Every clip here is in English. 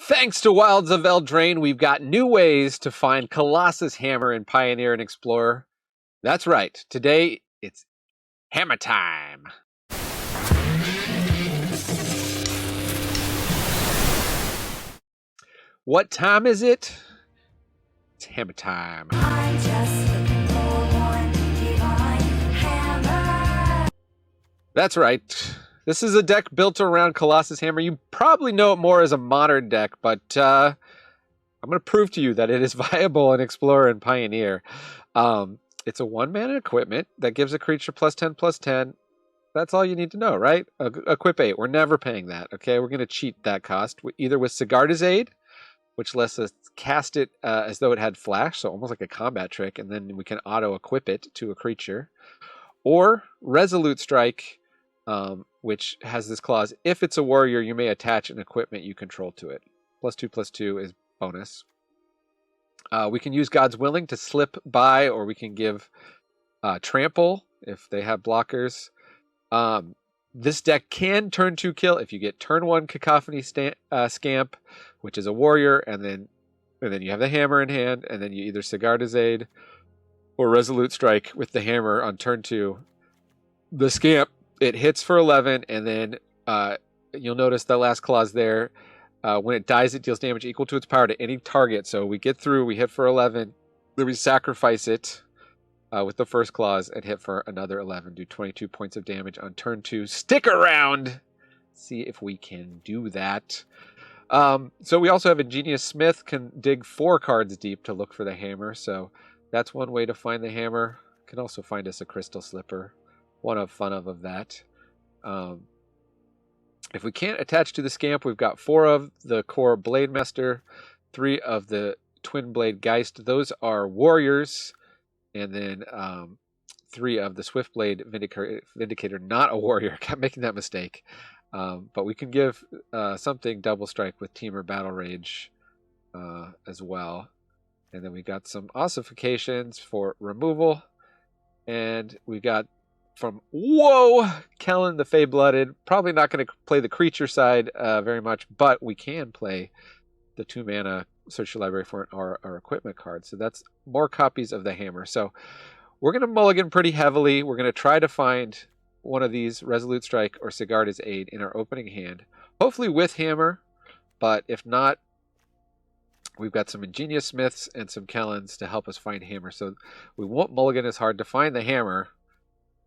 Thanks to Wilds of Eldraine, we've got new ways to find Colossus Hammer in Pioneer and Explorer. That's right, today it's hammer time. What time is it? It's hammer time. I'm just looking for one divine hammer. That's right. This is a deck built around Colossus Hammer. You probably know it more as a modern deck, but I'm going to prove to you that it is viable in Explorer and Pioneer. It's a 1-mana equipment that gives a creature +10/+10. That's all you need to know, right? Equip 8. We're never paying that, okay? We're going to cheat that cost, either with Sigarda's Aid, which lets us cast it as though it had flash, so almost like a combat trick, and then we can auto-equip it to a creature. Or Resolute Strike, which has this clause, if it's a warrior, you may attach an equipment you control to it. +2/+2 is bonus. We can use God's Willing to slip by, or we can give Trample if they have blockers. This deck can turn 2 kill if you get turn 1 Cacophony Scamp, which is a warrior, and then you have the hammer in hand, and then you either Sigarda's Aid or Resolute Strike with the hammer on turn 2. The Scamp, it hits for 11, and then you'll notice the last clause there. When it dies, it deals damage equal to its power to any target. So we get through, we hit for 11, then we sacrifice it with the first clause and hit for another 11. Do 22 points of damage on turn 2. Stick around! See if we can do that. So we also have Ingenious Smith, can dig 4 cards deep to look for the hammer. So that's one way to find the hammer. Can also find us a Crystal Slipper. One of fun of that. If we can't attach to the Scamp, we've got 4 of the core Blade Master, 3 of the Twin Blade Geist. Those are warriors. And then 3 of the Swift Blade Vindicator, not a warrior. Kept making that mistake. But we can give something Double Strike with Teamer Battle Rage as well. And then we got some ossifications for removal. And we got from Kellan the Fae-Blooded. Probably not going to play the creature side very much, but we can play the 2-mana Search Your Library for our equipment card. So that's more copies of the hammer. So we're going to mulligan pretty heavily. We're going to try to find one of these, Resolute Strike or Sigarda's Aid, in our opening hand. Hopefully with hammer, but if not, we've got some Ingenious Smiths and some Kellans to help us find hammer. So we won't mulligan as hard to find the hammer.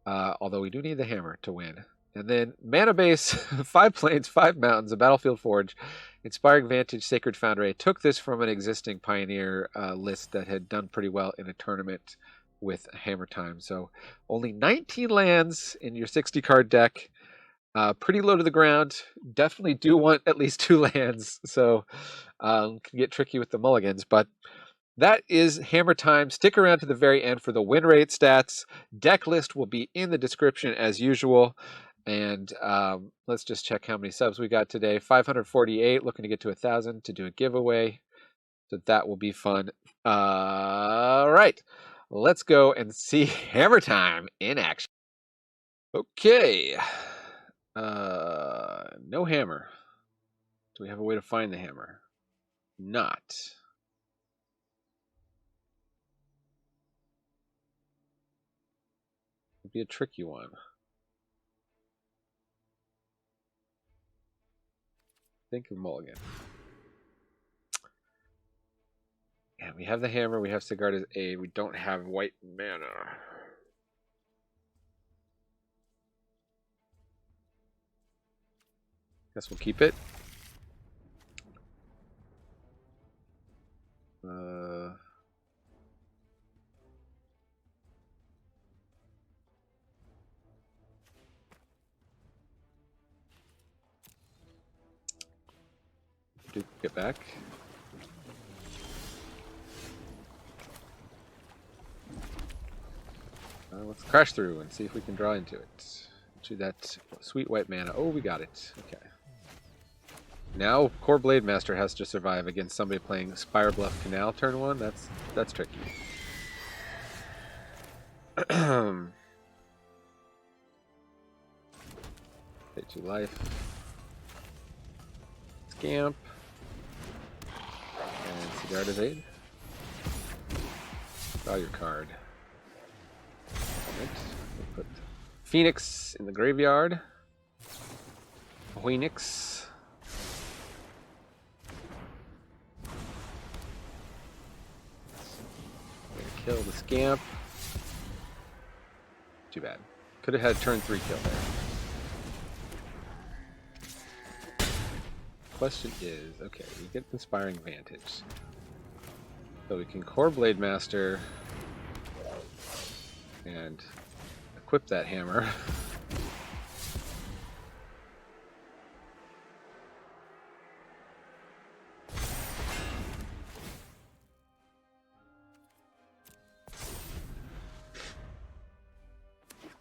Although we do need the hammer to win. And then mana base, 5 plains, 5 mountains, a Battlefield Forge, Inspiring Vantage, Sacred Foundry. I took this from an existing Pioneer list that had done pretty well in a tournament with Hammer Time. So only 19 lands in your 60-card deck. Pretty low to the ground. Definitely do want at least 2 lands. So can get tricky with the mulligans. But that is Hammer Time. Stick around to the very end for the win rate stats. Deck list will be in the description as usual. And let's just check how many subs we got today. 548, looking to get to 1,000 to do a giveaway. So that will be fun. All right, let's go and see Hammer Time in action. Okay. No hammer. Do we have a way to find the hammer? Not. Be a tricky one. Think of mulligan. Yeah, we have the hammer. We have Sigarda's Aid. We don't have white mana. Guess we'll keep it. Get back. Let's crash through and see if we can draw into it. To that sweet white mana. Oh, we got it. Okay. Now Core Blade Master has to survive against somebody playing Spire Bluff Canal turn 1. That's tricky. Pay 2 life. Scamp. Sigarda's Aid. Draw your card. Right. We'll put Phoenix in the graveyard. Phoenix. Kill the scamp. Too bad. Could have had turn 3 kill there. Question is, okay, we get Inspiring Vantage. So we can core Blade Master and equip that hammer.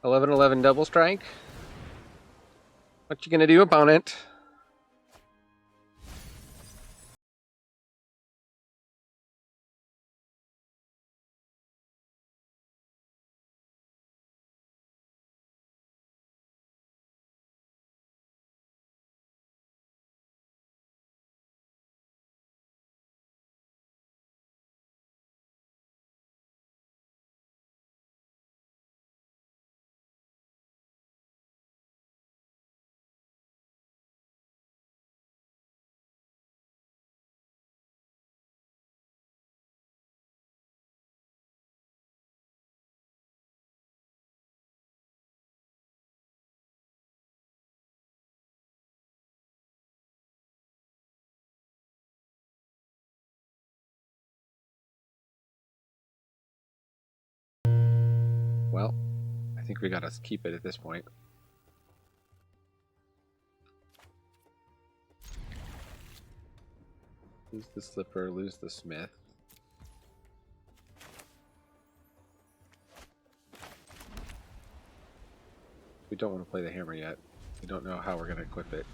$11-11 double strike. What you gonna do, opponent? Well, I think we gotta keep it at this point. Lose the slipper, lose the smith. We don't want to play the hammer yet. We don't know how we're gonna equip it.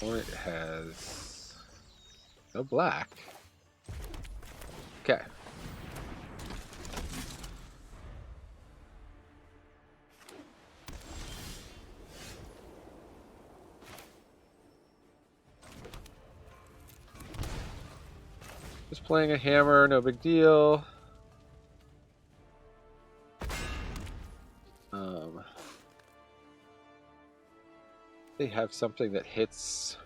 Or it has no black. Okay. Just playing a hammer, no big deal. They have something that hits.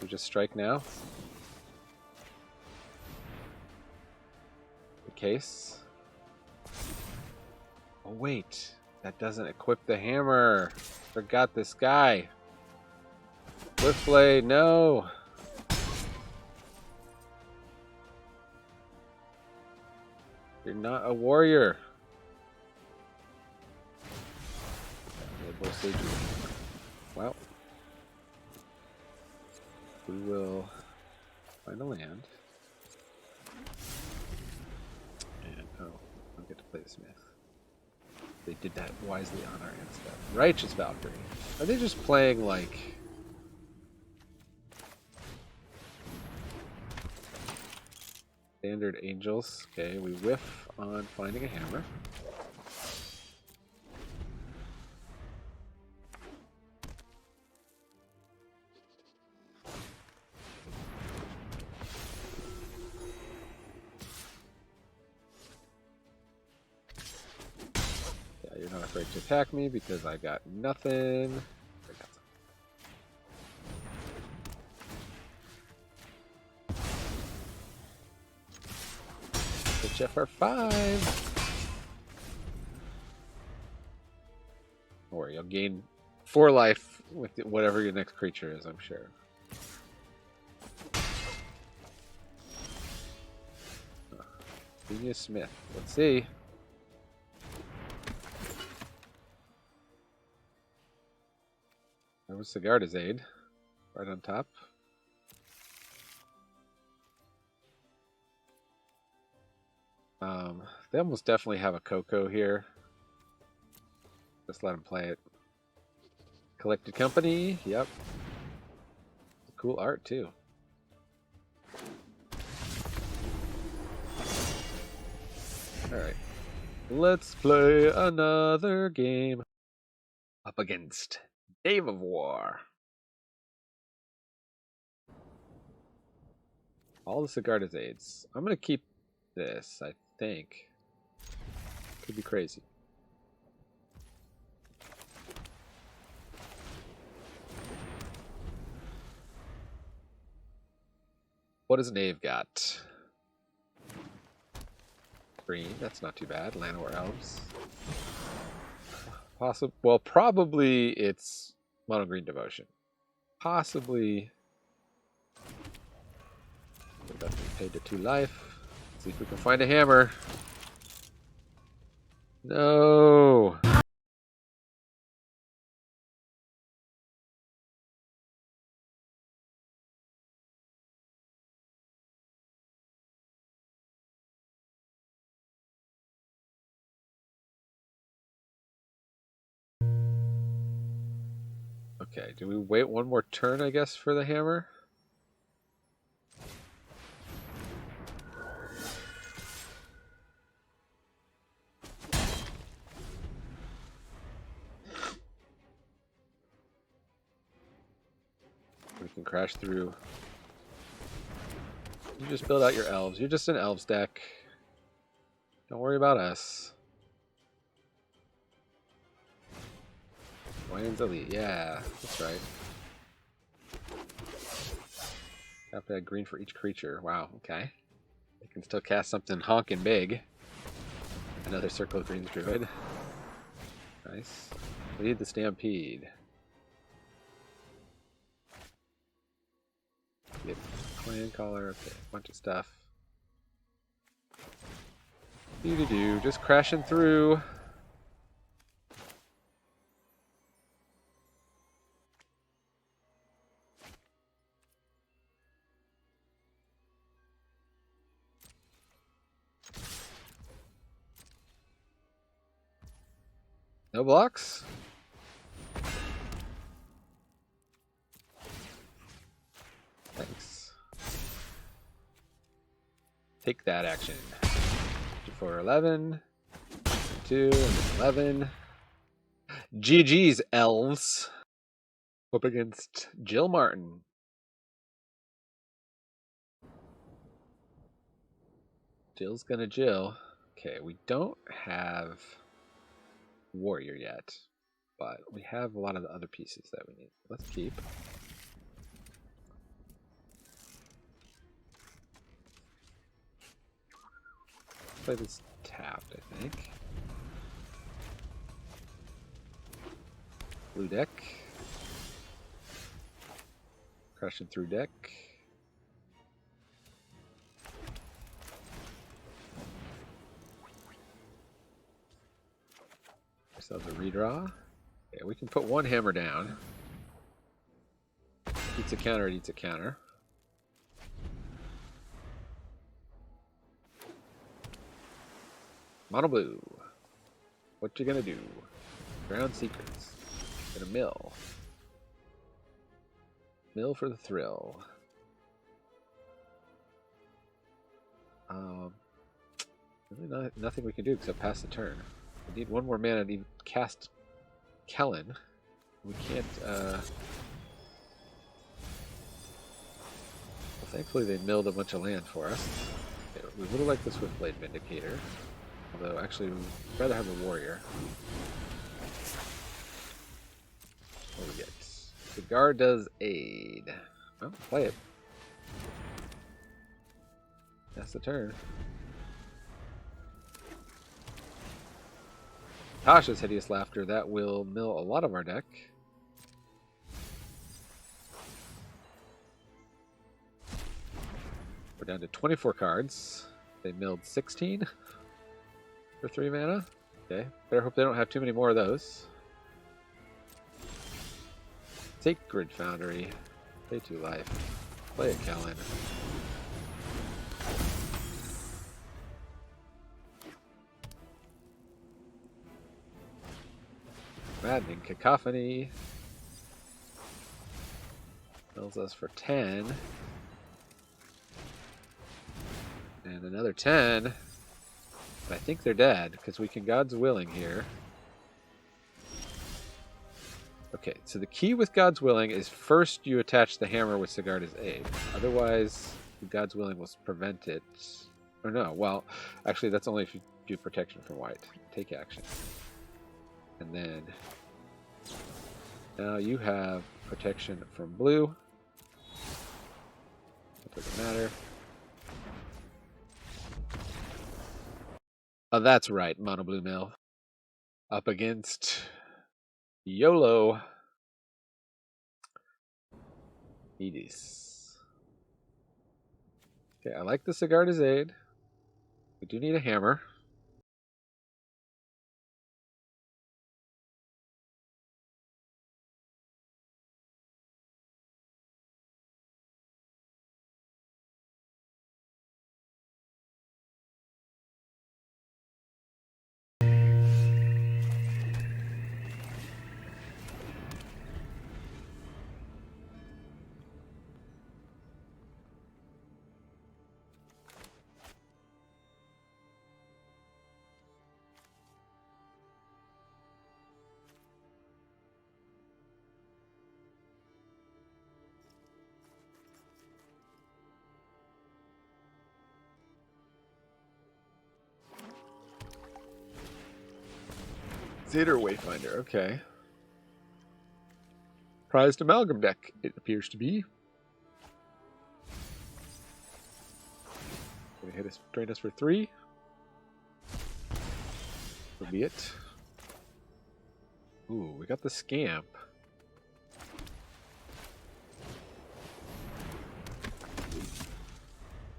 We just strike now. The case. Oh wait, that doesn't equip the hammer. Forgot this guy. Swiftblade, no. You're not a warrior. Well, we will find a land. And oh, I'll get to play the Smith. They did that wisely on our end step. Righteous Valkyrie. Are they just playing like standard angels? Okay, we whiff on finding a hammer. Yeah, you're not afraid to attack me because I got nothing. I got Pitch FR5. Don't worry, you'll gain 4 life with whatever your next creature is, I'm sure. Genius Smith. Let's see. There was Sigarda's Aid right on top. They almost definitely have a Coco here. Just let him play it. Collected Company, yep. Cool art too. Alright. Let's play another game. Up against Dave of War. All the Sigarda's aids. I'm going to keep this, I think. Could be crazy. What does Knave got? Green, that's not too bad. Llanowar Elves. Well, probably it's Mono Green Devotion. Possibly. That's paid to 2 life. Let's see if we can find a hammer. No. Okay, do we wait one more turn, I guess, for the hammer? We can crash through. You just build out your elves. You're just an elves deck. Don't worry about us. Wayne's Elite. Yeah, that's right. Have to add green for each creature. Wow, okay. They can still cast something honking big. Another Circle of Green's Druid. Nice. We need the Stampede. Get Clan Caller, okay, a bunch of stuff. Do-do-do, just crashing through. No blocks? Thanks. Take that action. 2, 4, 11. 2, and 11. GG's, elves. Up against Jill Martin. Jill's gonna Jill. Okay, we don't have Warrior yet, but we have a lot of the other pieces that we need. Let's keep. Play this tapped, I think. Blue deck. Crashing through deck. Ourselves a redraw. Okay, we can put one hammer down. Eats a counter, it eats a counter. Mono blue. What you gonna do? Ground Secrets. Gonna mill. Mill for the thrill. Really nothing we can do except pass the turn. We need one more mana to cast Kellan. We can't, well, thankfully they milled a bunch of land for us. Okay, we would have liked the Swiftblade Vindicator. Although, actually, we'd rather have a warrior. What do we get? Sigarda's Aid. Oh, play it. That's the turn. Tasha's Hideous Laughter. That will mill a lot of our deck. We're down to 24 cards. They milled 16 for 3 mana. Okay. Better hope they don't have too many more of those. Sacred Foundry. Pay 2 life. Play a Kellan. Maddening Cacophony. Fills us for 10. And another 10. But I think they're dead, because we can God's Willing here. Okay, so the key with God's Willing is first you attach the hammer with Sigarda's Aid. Otherwise, God's Willing will prevent it. Or no, well, actually that's only if you do protection from white. Take action. And then now you have protection from blue. It doesn't matter. Oh, that's right, Mono Blue Mill. Up against YOLO. Edis. Okay, I like the Sigarda's Aid. We do need a hammer. Theater Wayfinder, okay. Prized Amalgam deck, it appears to be. Gonna hit us, drain us for 3. So be it. Ooh, we got the Scamp.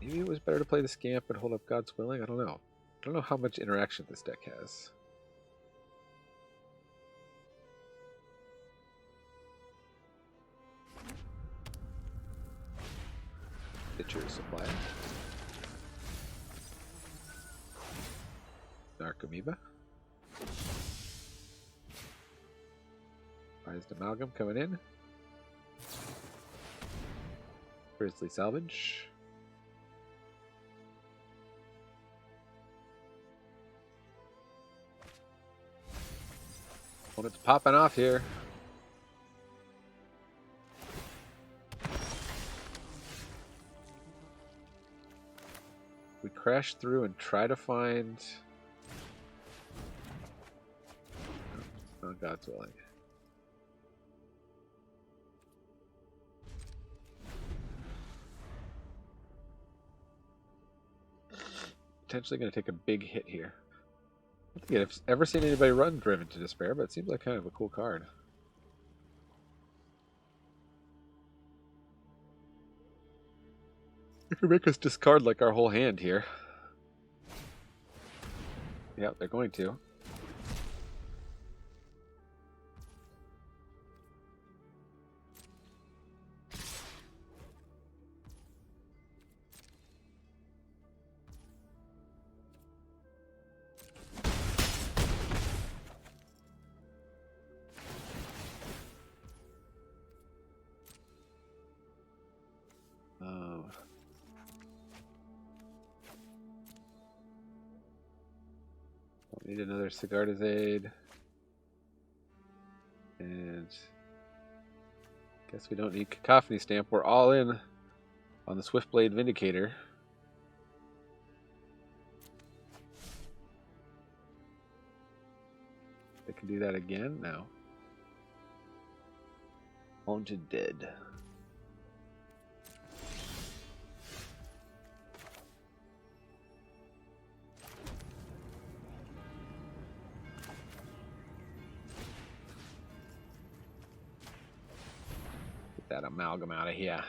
Maybe it was better to play the Scamp and hold up God's Willing? I don't know. I don't know how much interaction this deck has. Stitcher Supply. Dark Amoeba. Prized Amalgam coming in. Grizzly Salvage. Opponent's popping off here. We crash through and try to find... Oh, God's Willing. Potentially going to take a big hit here. I don't think I've ever seen anybody run Driven to Despair, but it seems like kind of a cool card. It could make us discard like our whole hand here. Yeah, they're going to. Need another Sigarda's Aid. And guess we don't need Cacophony Stamp. We're all in on the Swiftblade Vindicator. They can do that again? No. Haunted Dead. That Amalgam out of here.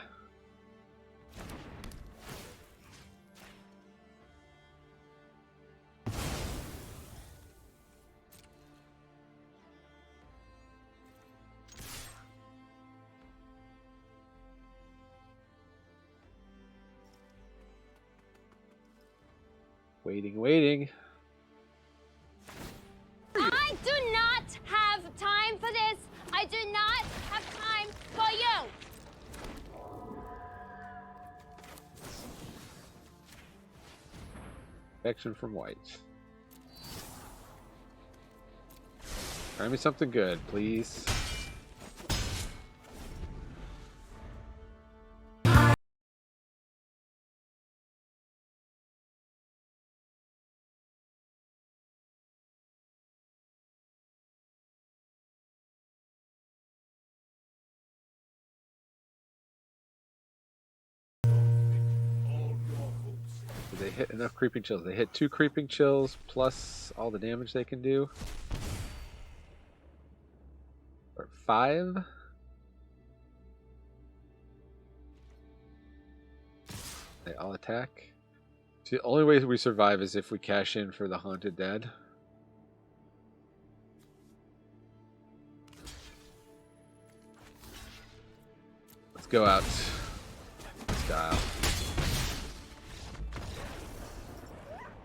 Waiting. I do not have time for this. I do not have time for you. Action from white. Try me something good, please. Do they hit enough creeping chills? They hit 2 creeping chills plus all the damage they can do. Or 5. They all attack. So the only way we survive is if we cash in for the Haunted Dead. Let's go out. Style.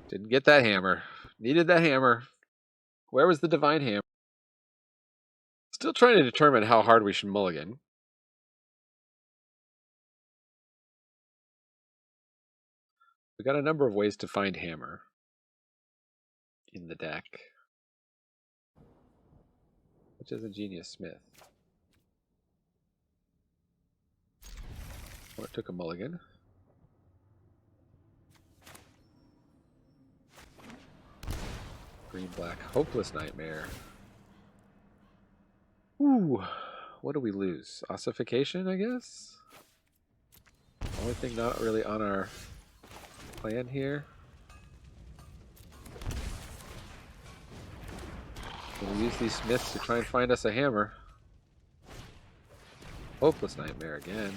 Didn't get that hammer. Needed that hammer. Where was the Divine Hammer? Still trying to determine how hard we should mulligan. We got a number of ways to find hammer in the deck. Which is a Genius Smith. Oh, it took a mulligan. Green black Hopeless Nightmare. Ooh, what do we lose? Ossification, I guess? Only thing not really on our plan here. We'll use these smiths to try and find us a hammer. Hopeless Nightmare again.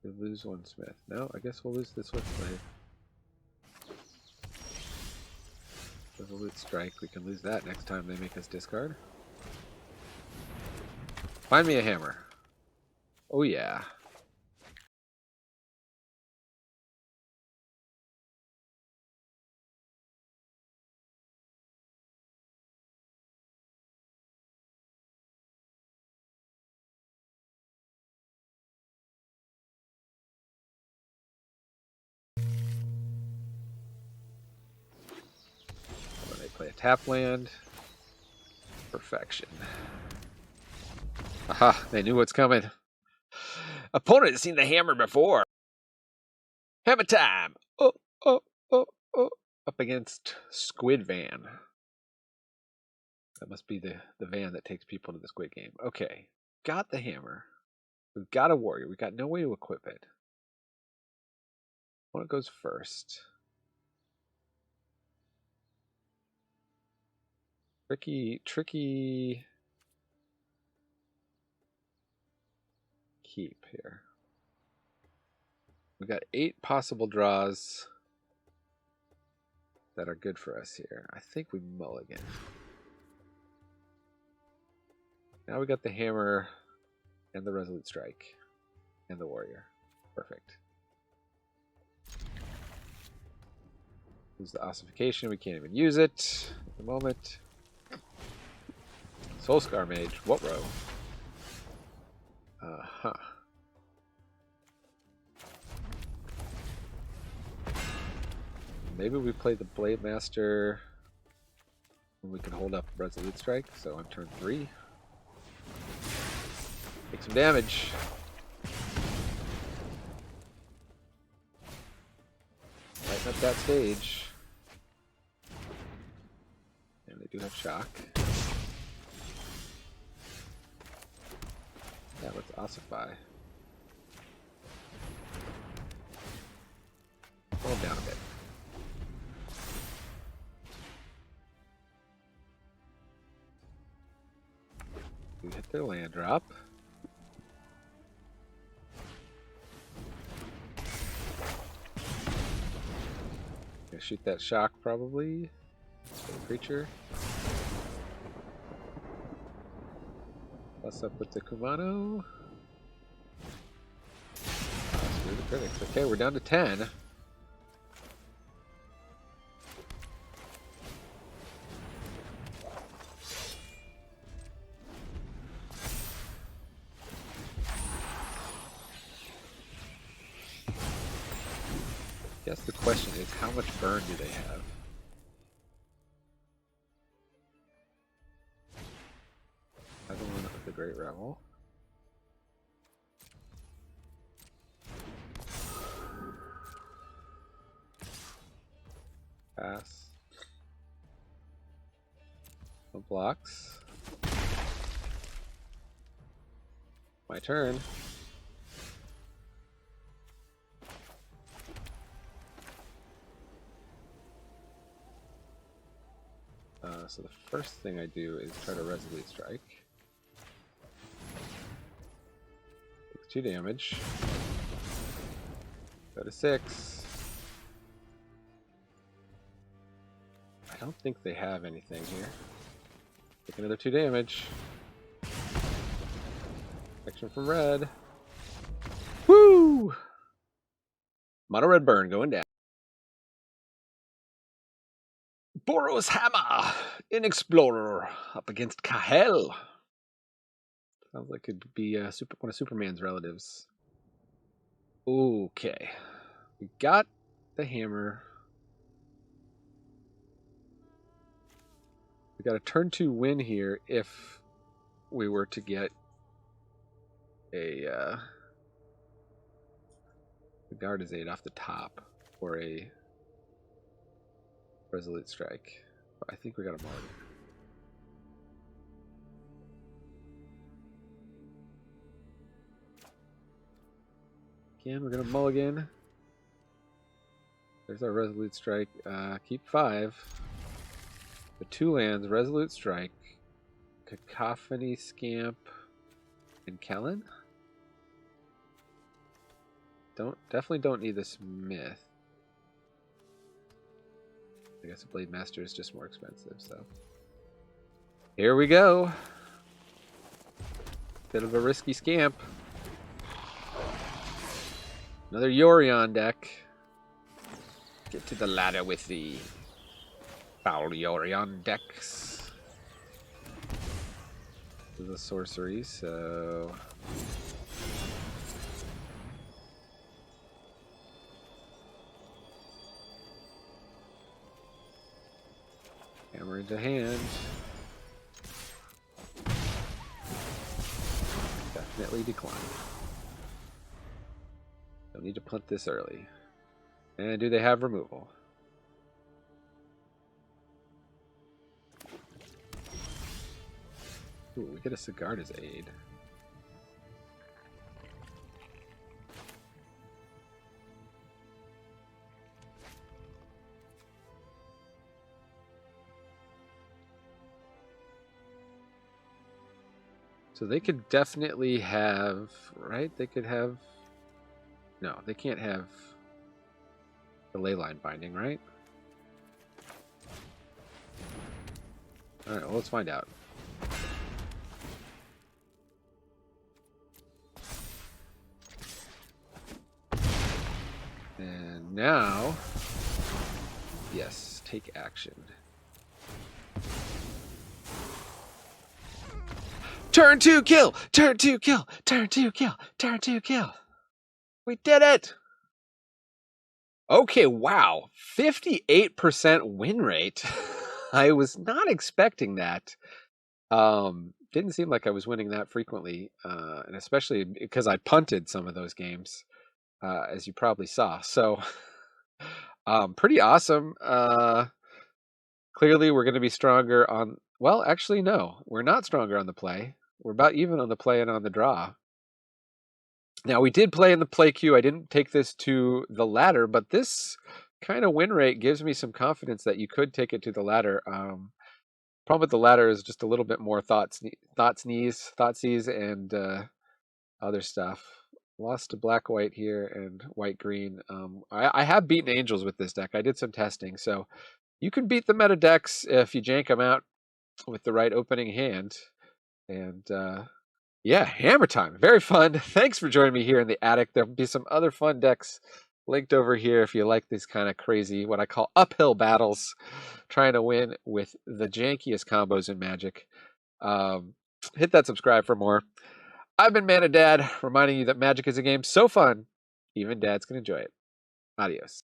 We lose one smith. No, I guess we'll lose the Switchblade. Resolute Strike. We can lose that next time they make us discard. Find me a hammer. Oh yeah. When they play a tap land. Perfection. Aha, they knew what's coming. Opponent has seen the hammer before. Hammer time! Oh, oh, oh, oh. Up against Squid Van. That must be the van that takes people to the Squid Game. Okay, got the hammer. We've got a warrior. We've got no way to equip it. Opponent goes first. Tricky keep here. We got 8 possible draws that are good for us here. I think we mulligan. Now we got the hammer and the Resolute Strike and the warrior. Perfect. Use the ossification. We can't even use it at the moment. Soulscar Mage. What row? Uh-huh. Maybe we play the Blade Master and we can hold up Resolute Strike. So on turn 3. Take some damage. Lighten up that stage. And they do have shock. Yeah, let's ossify. Pull them down a bit. We hit their land drop. Gonna shoot that shock probably for the creature. Plus up with the Kumano. Screw the critics. Okay, we're down to 10. I guess the question is, how much burn do they have? I don't want to put the Great Revel. Pass. No blocks. My turn. So the first thing I do is try to Resolute Strike. Takes 2 damage. Go to 6. I don't think they have anything here. Take another 2 damage. Action from red. Woo! Mono red burn going down. Boros Hammer in Explorer up against Kahel. Sounds like it'd be one of Superman's relatives. Okay. We got the hammer. We got a turn 2 win here if we were to get a Sigarda's Aid off the top or a Resolute Strike. I think we got a mulligan. Again, we're gonna mulligan. There's our Resolute Strike. Keep 5. The 2 lands, Resolute Strike, Cacophony Scamp, and Kellan. Definitely don't need the Smith. I guess the Blade Master is just more expensive, so. Here we go. Bit of a risky scamp. Another Yorion deck. Get to the ladder with the foul Yorion decks. This is a sorcery, so. Hammer into hand. Definitely decline. Don't need to punt this early. And do they have removal? Ooh, we get a Sigarda's Aid. So they could definitely have, right? They could have, no, they can't have the Leyline Binding, right? All right, well, let's find out. And now, yes, take action. Turn 2 kill! Turn 2 kill! Turn 2 kill! Turn 2 kill! We did it! Okay, wow. 58% win rate. I was not expecting that. Didn't seem like I was winning that frequently, and especially because I punted some of those games, as you probably saw. So, pretty awesome. Clearly, we're going to be stronger on... Well, actually, no. We're not stronger on the play. We're about even on the play and on the draw. Now, we did play in the play queue. I didn't take this to the ladder, but this kind of win rate gives me some confidence that you could take it to the ladder. Problem with the ladder is just a little bit more Thoughtseize, and other stuff. Lost to black-white here and white-green. I have beaten Angels with this deck. I did some testing, so you can beat the meta decks if you jank them out with the right opening hand. And yeah, hammer time. Very fun. Thanks for joining me here in the attic. There'll be some other fun decks linked over here if you like these kind of crazy, what I call uphill battles, trying to win with the jankiest combos in Magic. Hit that subscribe for more. I've been Mana Dad, reminding you that Magic is a game so fun, even dads can enjoy it. Adios.